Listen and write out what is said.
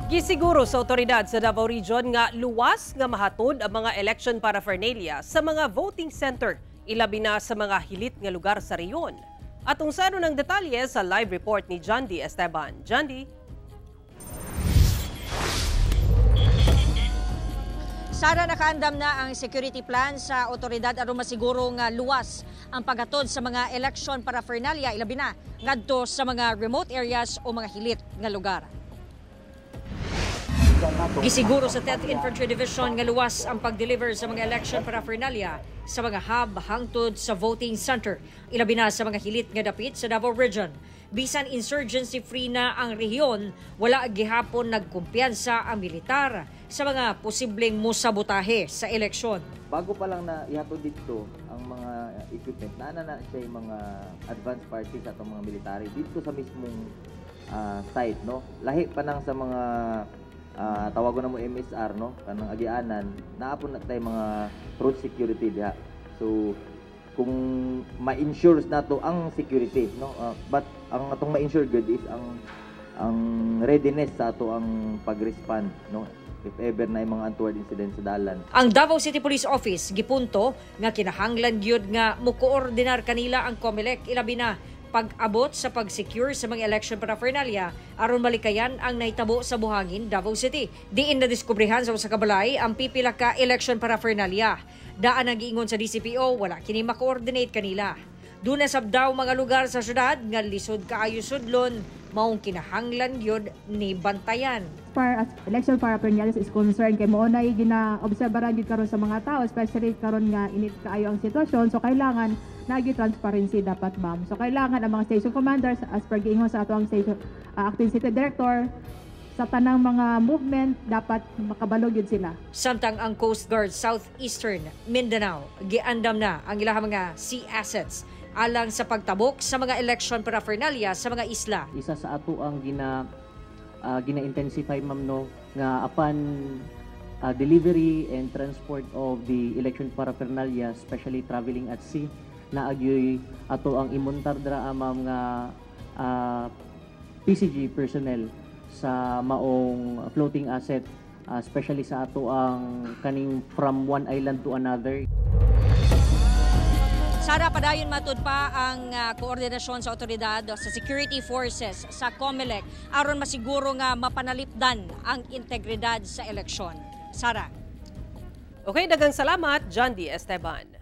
Gisiguro sa otoridad sa Davao Region nga luwas nga mahatod ang mga election paraphernalia sa mga voting center, ilabi na sa mga hilit nga lugar sa reyon. Atong sano ng detalye sa live report ni John D. Esteban. John D. Sara, nakaandam na ang security plan sa otoridad aron masiguro nga luwas ang paghatod sa mga election paraphernalia, ilabi na ngadto sa mga remote areas o mga hilit nga lugar. Gisiguro sa 10th Infantry Division nga luwas ang pag-deliver sa mga election paraphernalia sa mga hub hangtod sa voting center, ilabi na sa mga hilit nga dapit sa Davao Region. Bisan insurgency-free na ang rehiyon, wala gihapon nagkumpiyansa ang militar sa mga posibleng musabotahe sa eleksyon. Bago pa lang na ihatod dito ang mga equipment, na siya yung mga advanced parties at ang mga military dito sa mismong site, no? Lahi pa nang sa mga tawagon na mo MSR, no, kanang agianan, naapon na tayo mga road security diha. So kung ma-ensure nato ang security, no, but ang atong ma-ensure good is ang readiness sa ato ang pag-respond, no, if ever na mga untoward incidents sa dalan. Ang Davao City Police Office gipunto nga kinahanglan gyud nga mo-koordinar kanila ang COMELEC, ilabi na pag-abot sa pag-secure sa mga election paraphernalia aron malikayan ang nahitabo sa buhangin Davao City. Diin na diskubrihan sa usa ka balay ang pipila ka election paraphernalia. Daan ang giingon sa DCPO, wala kini ma-coordinate kanila. Doon na sabdaw mga lugar sa syudad nga lisod kaayo sudlon, maong kinahanglan gyud ni bantayan. As election paraphernalia is concerned, kay mo na gina-obserbaran gyud karon sa mga tao, especially karon nga init kaayo ang sitwasyon, so kailangan nagi transparency dapat, ma'am. So kailangan ang mga station commanders, as per giingon sa ato ang station acting city director, sa tanang mga movement dapat makabalo gyud sila. Samtang ang Coast Guard Southeastern Mindanao giandam na ang ilang mga sea assets alang sa pagtabok sa mga election paraphernalia sa mga isla. Isa sa ato ang gina-intensify, ma'am, no, nga upon delivery and transport of the election paraphernalia, especially traveling at sea, na agyoy ato ang imontar dra, ma'am, nga PCG personnel sa maong floating asset, especially sa ato ang kaning from one island to another. Sara, padayon matud pa ang koordinasyon sa otoridad sa security forces sa COMELEC aron masiguro nga mapanalipdan ang integridad sa eleksyon. Sara. Okay, daghang salamat, John D. Esteban.